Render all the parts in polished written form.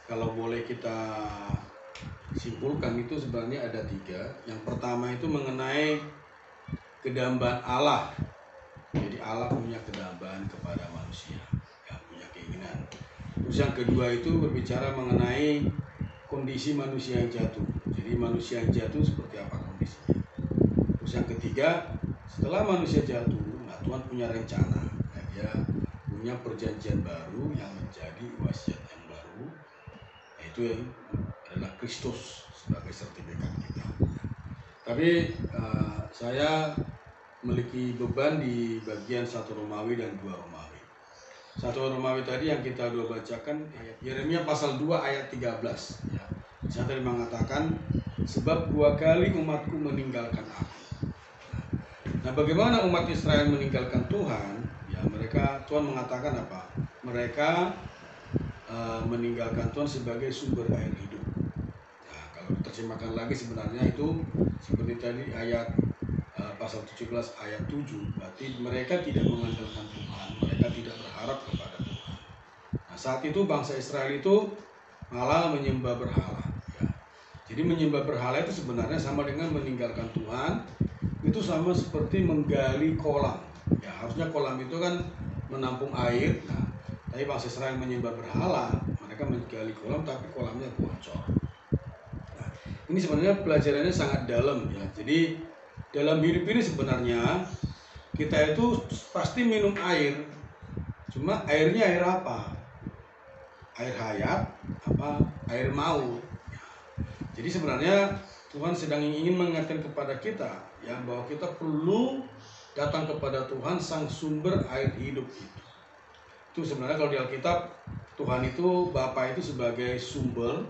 kalau boleh kita simpulkan itu sebenarnya ada 3. Yang pertama itu mengenai kedambaan Allah. Jadi Allah punya kedambaan kepada manusia, ya, punya keinginan. Terus yang kedua itu berbicara mengenai kondisi manusia yang jatuh. Jadi manusia yang jatuh seperti apa kondisinya. Terus yang ketiga, setelah manusia jatuh, nah Tuhan punya rencana. Nah, Dia punya perjanjian baru yang menjadi wasiat yang baru, yaitu adalah Kristus sebagai sertifikat kita. Tapi saya memiliki beban di bagian 1 Romawi dan 2 Romawi. 1 Romawi tadi yang kita dua bacakan, Yeremia pasal 2 ayat 13. Ya. Saya tadi mengatakan, sebab 2 kali umatku meninggalkan aku. Nah, bagaimana umat Israel meninggalkan Tuhan? Ya, Tuhan mengatakan apa? Mereka meninggalkan Tuhan sebagai sumber air hidup. Nah, kalau diterjemahkan lagi sebenarnya itu seperti tadi ayat pasal 17 ayat 7, berarti mereka tidak mengandalkan Tuhan, mereka tidak berharap kepada Tuhan. Nah, saat itu bangsa Israel itu malah menyembah berhala. Ya. Jadi menyembah berhala itu sebenarnya sama dengan meninggalkan Tuhan. Itu sama seperti menggali kolam. Ya, harusnya kolam itu kan menampung air. Nah, tapi bangsa Israel menyembah berhala, mereka menggali kolam tapi kolamnya bocor. Nah, ini sebenarnya pelajarannya sangat dalam ya. Jadi dalam hidup ini sebenarnya kita itu pasti minum air. Cuma airnya air apa? Air hayat apa air maut. Jadi sebenarnya Tuhan sedang ingin mengingatkan kepada kita ya bahwa kita perlu datang kepada Tuhan sang sumber air hidup itu. Itu sebenarnya kalau di Alkitab Tuhan itu Bapa itu sebagai sumber,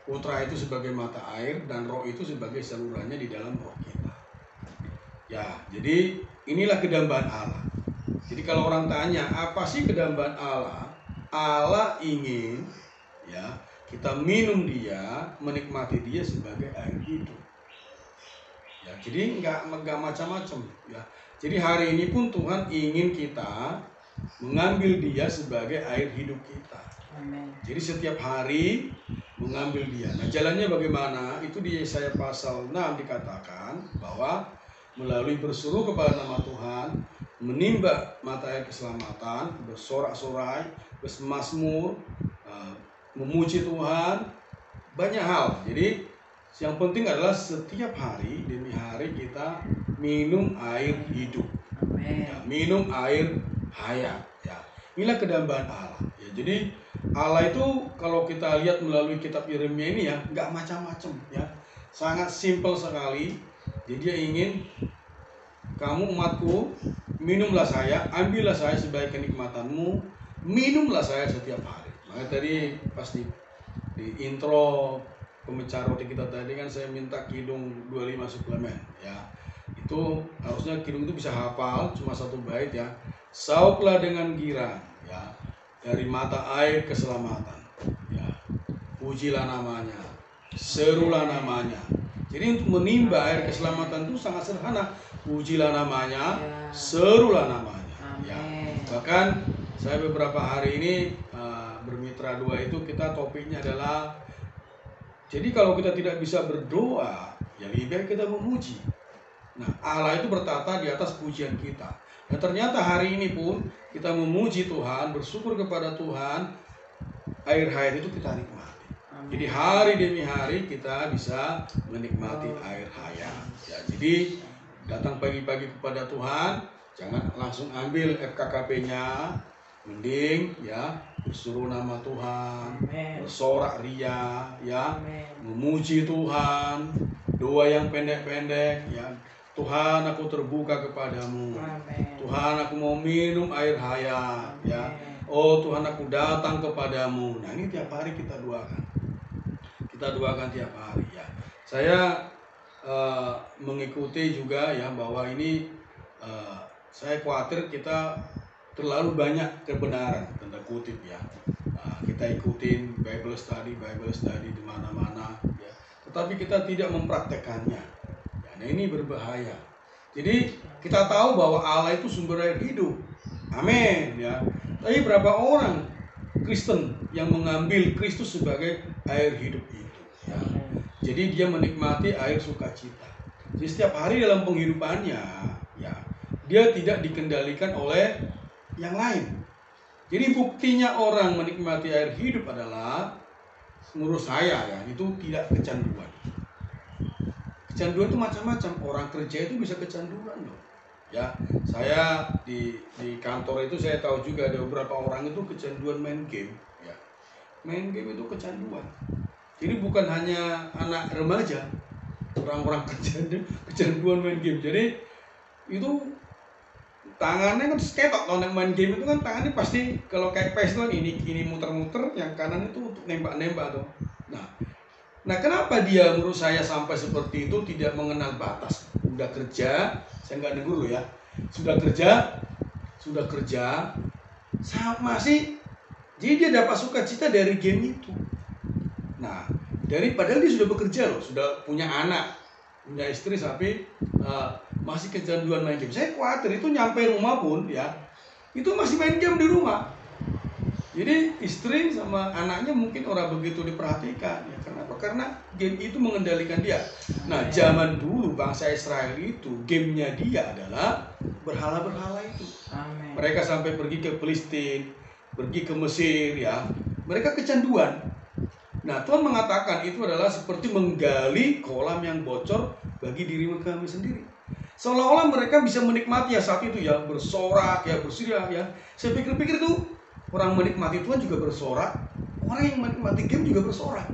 Putra itu sebagai mata air, dan Roh itu sebagai salurannya di dalam roh kita. Ya, jadi inilah kedambaan Allah. Jadi kalau orang tanya apa sih kedambaan Allah? Allah ingin ya kita minum Dia, menikmati Dia sebagai air hidup. Ya, jadi nggak macam-macam ya. Jadi hari ini pun Tuhan ingin kita mengambil Dia sebagai air hidup kita. Amen. Jadi setiap hari mengambil Dia. Nah, jalannya bagaimana? Itu di Yesaya pasal 6 dikatakan bahwa melalui berseru kepada nama Tuhan, menimba mata air keselamatan, bersorak-sorai, bersemazmur, memuji Tuhan, banyak hal. Jadi yang penting adalah setiap hari demi hari kita minum air hidup. Amen. Ya, minum air hayat. Ya. Inilah kedambaan Allah. Ya, jadi Allah itu kalau kita lihat melalui kitab Yeremia ini ya nggak macam-macam ya, sangat simpel sekali. Jadi Dia ingin kamu umatku minumlah saya, ambillah saya sebagai kenikmatanmu, minumlah saya setiap hari. Maka tadi pasti di intro pemecah roti kita tadi kan saya minta Kidung 25 suplemen ya. Itu harusnya Kidung itu bisa hafal cuma 1 bait ya. Sauklah dengan girang ya dari mata air keselamatan ya. Pujilah namanya, serulah namanya. Jadi untuk menimba air keselamatan itu sangat sederhana. Pujilah namanya, serulah namanya ya. Bahkan saya beberapa hari ini bermitra 2 itu kita topiknya adalah jadi kalau kita tidak bisa berdoa, ya lebih baik kita memuji. Nah, Allah itu bertata di atas pujian kita. Dan ternyata hari ini pun kita memuji Tuhan, bersyukur kepada Tuhan, air hayat itu kita nikmati. Jadi hari demi hari kita bisa menikmati air hayat. Ya, jadi datang pagi-pagi kepada Tuhan, jangan langsung ambil FKKP-nya, mending ya bersuruh nama Tuhan, bersorak ria, ya, memuji Tuhan, doa yang pendek-pendek, ya. Tuhan, aku terbuka kepadamu. Tuhan, aku mau minum air hayat, ya. Oh Tuhan, aku datang kepadamu. Nah, ini tiap hari kita doakan. Kita doakan tiap hari, ya. Saya mengikuti juga ya bahwa ini saya khawatir kita terlalu banyak kebenaran tanda kutip ya. Kita ikutin Bible study di mana-mana ya. Tetapi kita tidak mempraktekannya. Ya, nah ini berbahaya. Jadi kita tahu bahwa Allah itu sumber air hidup. Amin ya. Tapi berapa orang Kristen yang mengambil Kristus sebagai air hidup itu. Ya. Jadi dia menikmati air sukacita. Jadi setiap hari dalam penghidupannya, ya, dia tidak dikendalikan oleh yang lain. Jadi buktinya orang menikmati air hidup adalah, menurut saya ya, itu tidak kecanduan. Kecanduan itu macam-macam. Orang kerja itu bisa kecanduan loh. Ya, saya di kantor itu saya tahu juga ada beberapa orang itu kecanduan main game. Ya, main game itu kecanduan. Jadi bukan hanya anak remaja, orang-orang kecanduan main game. Jadi itu tangannya kan ketok kalau main game itu kan tangannya pasti kalau kayak PES tuh ini muter-muter, yang kanan itu untuk nembak-nembak tuh. Nah kenapa dia menurut saya sampai seperti itu, tidak mengenal batas. Udah kerja, saya nggak negur loh ya. Sudah kerja, sama sih. Jadi dia dapat sukacita dari game itu. Nah, padahal dia sudah bekerja loh, sudah punya anak, punya istri, tapi masih kecanduan main game. Saya khawatir itu nyampe rumah pun ya, itu masih main game di rumah. Jadi istri sama anaknya mungkin orang begitu diperhatikan ya. Kenapa? Karena game itu mengendalikan dia. Nah, zaman dulu bangsa Israel itu gamenya dia adalah berhala-berhala itu. Amen. Mereka sampai pergi ke Palestina, pergi ke Mesir ya. Mereka kecanduan. Nah, Tuhan mengatakan itu adalah seperti menggali kolam yang bocor bagi diri kami sendiri. Seolah-olah mereka bisa menikmati ya saat itu ya, bersorak ya, bersirak ya. Saya pikir-pikir itu orang menikmati Tuhan juga bersorak, orang yang menikmati game juga bersorak.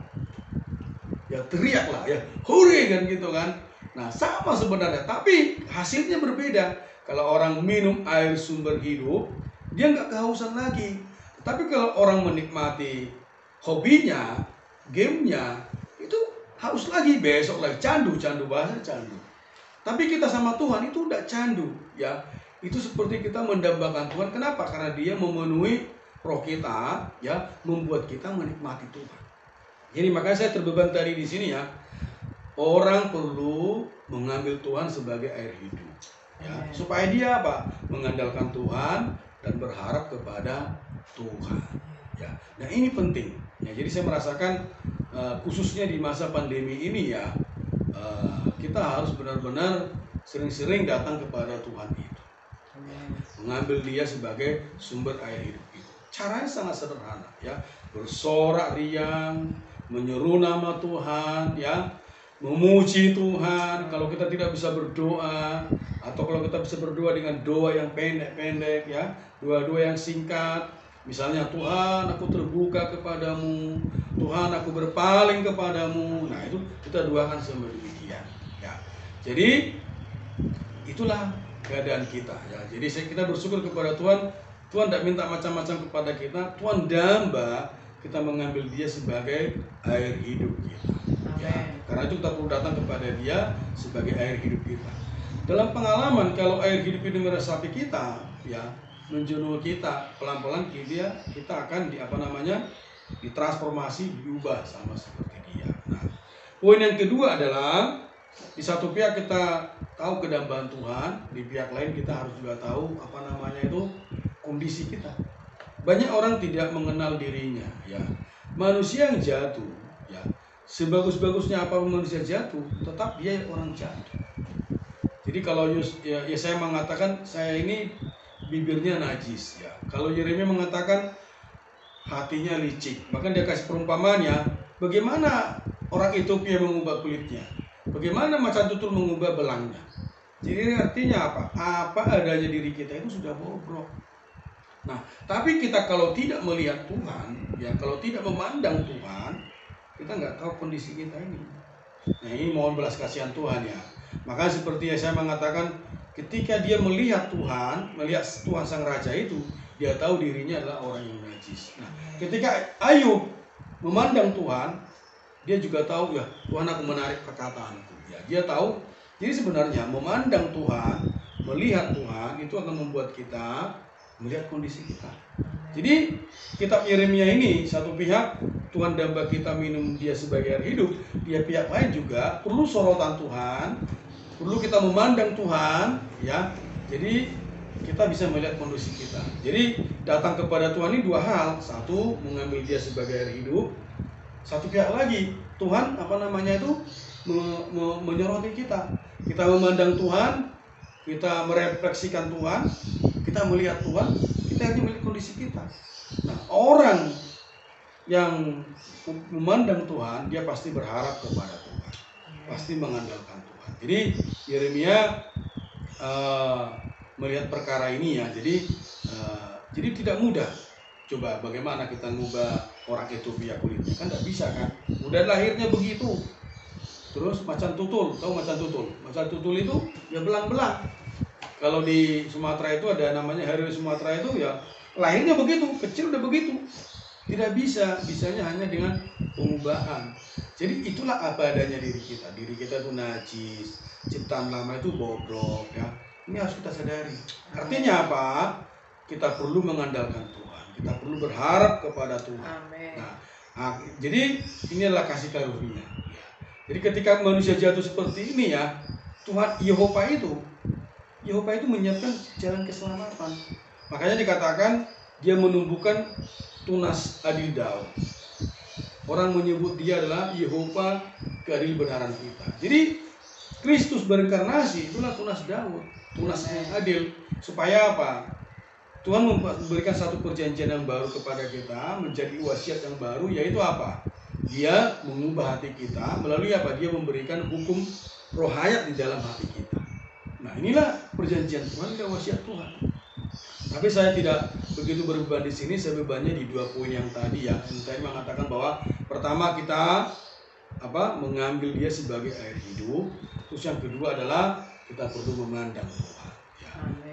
Ya teriak lah ya, hore kan gitu kan. Nah sama sebenarnya, tapi hasilnya berbeda. Kalau orang minum air sumber hidup, dia nggak kehausan lagi. Tapi kalau orang menikmati hobinya, gamenya, itu haus lagi, besok lagi candu bahasa candu. Tapi kita sama Tuhan itu udah candu ya. Itu seperti kita mendambakan Tuhan. Kenapa? Karena dia memenuhi roh kita ya, membuat kita menikmati Tuhan. Jadi makanya saya terbeban tadi di sini ya. Orang perlu mengambil Tuhan sebagai air hidup ya, supaya dia apa? Mengandalkan Tuhan dan berharap kepada Tuhan ya. Nah, ini penting. Ya, jadi saya merasakan khususnya di masa pandemi ini ya, kita harus benar-benar sering-sering datang kepada Tuhan itu. Mengambil dia sebagai sumber air hidup itu. Caranya sangat sederhana ya. Bersorak riang, menyeru nama Tuhan ya, memuji Tuhan. Kalau kita tidak bisa berdoa, atau kalau kita bisa berdoa dengan doa yang pendek-pendek ya, doa-doa yang singkat. Misalnya, Tuhan aku terbuka kepadamu, Tuhan aku berpaling kepadamu. Nah itu kita doakan sedemikian ya. Jadi itulah keadaan kita ya. Jadi kita bersyukur kepada Tuhan. Tuhan tidak minta macam-macam kepada kita. Tuhan damba kita mengambil dia sebagai air hidup kita ya. Karena itu kita perlu datang kepada dia sebagai air hidup kita. Dalam pengalaman, kalau air hidup ini meresapi kita ya, menjenuh kita, pelan-pelan kita akan ditransformasi, diubah sama seperti dia. Nah, poin yang kedua adalah di satu pihak kita tahu kedambaan Tuhan, di pihak lain kita harus juga tahu kondisi kita. Banyak orang tidak mengenal dirinya ya. Manusia yang jatuh ya, sebagus-bagusnya apapun manusia jatuh, tetap dia orang jatuh. Jadi kalau saya mengatakan saya ini bibirnya najis ya. Kalau Yeremia mengatakan hatinya licik, maka dia kasih perumpamannya, bagaimana orang Ethiopia mengubah kulitnya, bagaimana macan tutul mengubah belangnya. Jadi artinya apa? Apa adanya diri kita itu sudah bobrok. Nah, tapi kita kalau tidak melihat Tuhan, ya kalau tidak memandang Tuhan, kita nggak tahu kondisi kita ini. Nah, ini mohon belas kasihan Tuhan ya. Maka seperti yang saya mengatakan, ketika dia melihat Tuhan Sang Raja itu, dia tahu dirinya adalah orang yang najis. Nah, ketika Ayub memandang Tuhan, dia juga tahu ya, Tuhan aku menarik perkataanku. Ya, dia tahu. Jadi sebenarnya memandang Tuhan, melihat Tuhan itu akan membuat kita melihat kondisi kita. Jadi kitab Yeremia ini satu pihak Tuhan damba kita minum dia sebagai air hidup, dia pihak lain juga perlu sorotan Tuhan, perlu kita memandang Tuhan ya. Jadi kita bisa melihat kondisi kita. Jadi datang kepada Tuhan ini dua hal. Satu, mengambil dia sebagai air hidup. Satu pihak lagi, Tuhan menyoroti kita. Kita memandang Tuhan, kita merefleksikan Tuhan, kita melihat Tuhan, kita hanya melihat kondisi kita. Nah, orang yang memandang Tuhan, dia pasti berharap kepada Tuhan, pasti mengandalkan Tuhan. Jadi Yeremia melihat perkara ini ya, jadi tidak mudah. Coba bagaimana kita ngubah orang Ethiopia kulitnya, kan tidak bisa kan? Udah lahirnya begitu. Terus macan tutul, tahu macan tutul? Macan tutul itu ya belang-belang. Kalau di Sumatera itu ada namanya harimau Sumatera itu ya lahirnya begitu, kecil udah begitu. Tidak bisa, bisanya hanya dengan pengubahan. Jadi itulah apa adanya diri kita. Diri kita itu najis, ciptaan lama itu bobrok ya. Ini harus kita sadari. Artinya apa? Kita perlu mengandalkan Tuhan. Kita perlu berharap kepada Tuhan. Amen. Nah, jadi ini adalah kasih karunia. Jadi ketika manusia jatuh seperti ini ya, Tuhan Yehova itu menyiapkan jalan keselamatan. Makanya dikatakan dia menumbuhkan tunas adil Daud. Orang menyebut dia adalah Yehova keadil benaran kita. Jadi Kristus berinkarnasi itulah tunas Daud, tunas yang adil. Supaya apa? Tuhan memberikan satu perjanjian yang baru kepada kita, menjadi wasiat yang baru, yaitu apa? Dia mengubah hati kita melalui apa? Dia memberikan hukum rohayat di dalam hati kita. Nah, inilah perjanjian Tuhan dan wasiat Tuhan. Tapi saya tidak begitu berbeban di sini, saya bebannya di 2 poin yang tadi ya. Yang tadi mengatakan bahwa pertama kita mengambil dia sebagai air hidup. Terus yang kedua adalah kita perlu memandang Tuhan.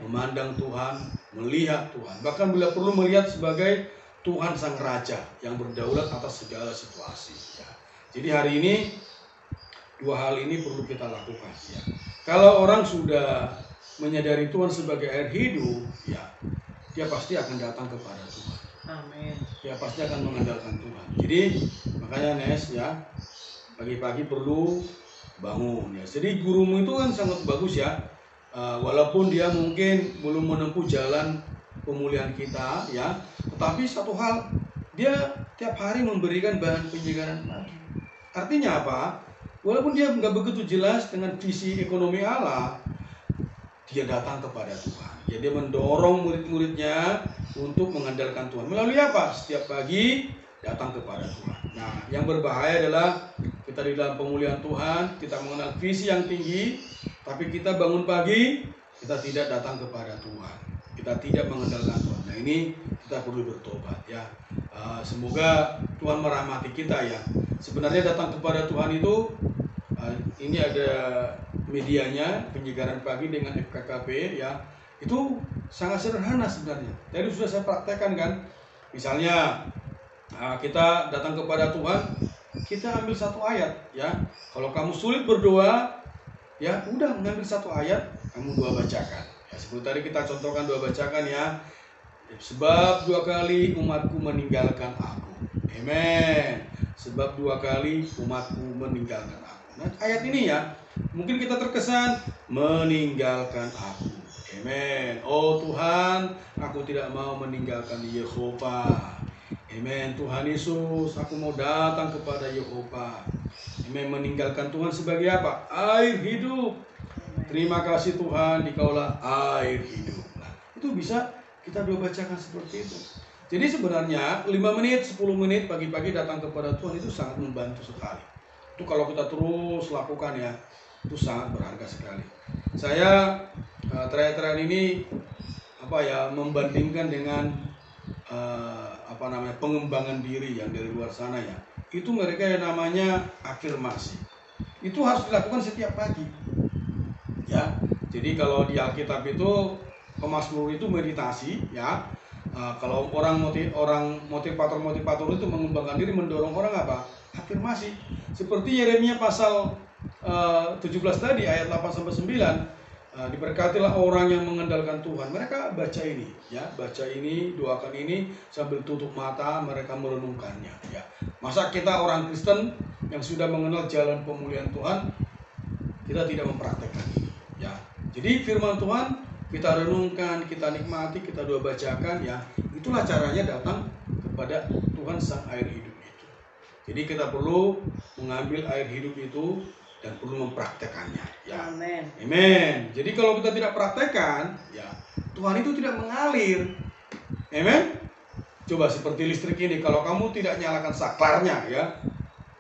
Memandang Tuhan, melihat Tuhan. Bahkan bila perlu melihat sebagai Tuhan Sang Raja yang berdaulat atas segala situasi. Ya. Jadi hari ini 2 hal ini perlu kita lakukan. Ya. Kalau orang sudah menyadari Tuhan sebagai air hidup, ya, dia pasti akan datang kepada Tuhan. Amin. Dia pasti akan mengandalkan Tuhan. Jadi makanya Nes ya, pagi-pagi perlu bangun. Ya. Jadi gurumu itu kan sangat bagus ya. Walaupun dia mungkin belum menempuh jalan pemulihan kita ya, tetapi satu hal, dia tiap hari memberikan bahan penyegaran pagi. Artinya apa? Walaupun dia nggak begitu jelas dengan visi ekonomi Allah, dia datang kepada Tuhan. Ya, dia mendorong murid-muridnya untuk mengandalkan Tuhan. Melalui apa? Setiap pagi datang kepada Tuhan. Nah, yang berbahaya adalah kita di dalam pemulihan Tuhan, kita mengenal visi yang tinggi, tapi kita bangun pagi, kita tidak datang kepada Tuhan. Kita tidak mengandalkan Tuhan. Nah, ini kita perlu bertobat ya. Semoga Tuhan merahmati kita ya. Sebenarnya datang kepada Tuhan itu, ini ada medianya, penyegaran pagi dengan FKKP ya. Itu sangat sederhana sebenarnya. Tadi sudah saya praktekkan kan. Misalnya kita datang kepada Tuhan, kita ambil satu ayat ya. Kalau kamu sulit berdoa, ya udah mengambil satu ayat, kamu doa bacakan. Ya, seperti tadi kita contohkan doa bacakan ya. Sebab 2 kali umatku meninggalkan aku. Amen. Sebab 2 kali umatku meninggalkan aku. Nah, ayat ini ya, mungkin kita terkesan meninggalkan aku. Amen. Oh Tuhan, aku tidak mau meninggalkan Yehova. Amen. Tuhan Yesus, aku mau datang kepada Yehova. Amen. Meninggalkan Tuhan sebagai apa? Air hidup. Terima kasih Tuhan, dikaulah air hidup. Nah, itu bisa kita doa bacakan seperti itu. Jadi sebenarnya 5 menit, 10 menit pagi-pagi datang kepada Tuhan itu sangat membantu sekali. Itu kalau kita terus lakukan ya, itu sangat berharga sekali. Saya terakhir-terakhir ini membandingkan dengan pengembangan diri yang dari luar sana ya. Itu mereka yang namanya afirmasi. Itu harus dilakukan setiap pagi. Ya. Jadi kalau di Alkitab itu pemazmur itu meditasi ya. Kalau orang motivator itu mengembangkan diri, mendorong orang apa? Afirmasi. Seperti Yeremia pasal 17 tadi ayat 8 sampai 9. Diberkatilah orang yang mengandalkan Tuhan. Mereka baca ini, ya, baca ini, doakan ini sambil tutup mata, mereka merenungkannya. Ya, masa kita orang Kristen yang sudah mengenal jalan pemulihan Tuhan, kita tidak mempraktekkan ini. Ya, jadi firman Tuhan kita renungkan, kita nikmati, kita doa bacakan, ya itulah caranya datang kepada Tuhan Sang Air Hidup itu. Jadi kita perlu mengambil air hidup itu dan perlu mempraktekannya. Ya. Amin. Amin. Jadi kalau kita tidak praktekkan, ya Tuhan itu tidak mengalir. Amin. Coba seperti listrik ini, kalau kamu tidak nyalakan saklarnya, ya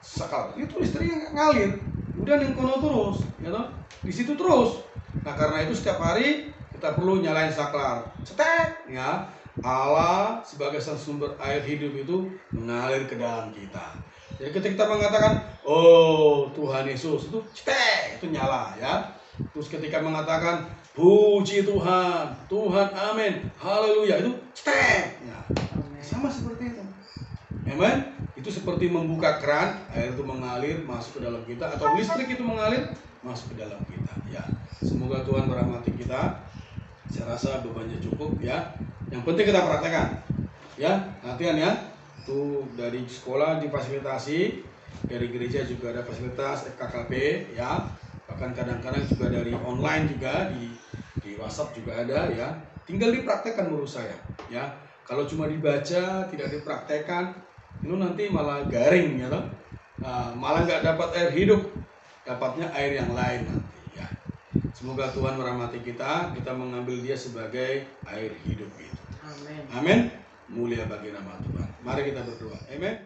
saklar itu listriknya ngalir, udah nengkono terus, ya toh? Di situ terus. Nah karena itu setiap hari kita perlu nyalain saklar, cetek, ya. Allah sebagai sang sumber air hidup itu mengalir ke dalam kita. Jadi ketika kita mengatakan, oh Tuhan Yesus, itu cetek, itu nyala, ya. Terus ketika mengatakan, puji Tuhan, Tuhan amin, haleluya, itu cetek, ya. Sama seperti itu. Amen. Itu seperti membuka keran, air itu mengalir masuk ke dalam kita, atau listrik itu mengalir masuk ke dalam kita. Ya, semoga Tuhan merahmati kita. Saya rasa bebannya cukup, ya. Yang penting kita praktekkan, ya. Latihan, ya. Itu dari sekolah difasilitasi, dari gereja juga ada fasilitas FKKP, ya. Bahkan kadang-kadang juga dari online juga di WhatsApp juga ada, ya. Tinggal dipraktekkan menurut saya, ya. Kalau cuma dibaca tidak dipraktekkan, itu nanti malah garing, ya toh. Malah nggak dapat air hidup, dapatnya air yang lain nanti, ya. Semoga Tuhan merahmati kita mengambil Dia sebagai air hidup itu. Amin. Amin. Mulia bagi nama Tuhan. Mari kita berdoa. Amin.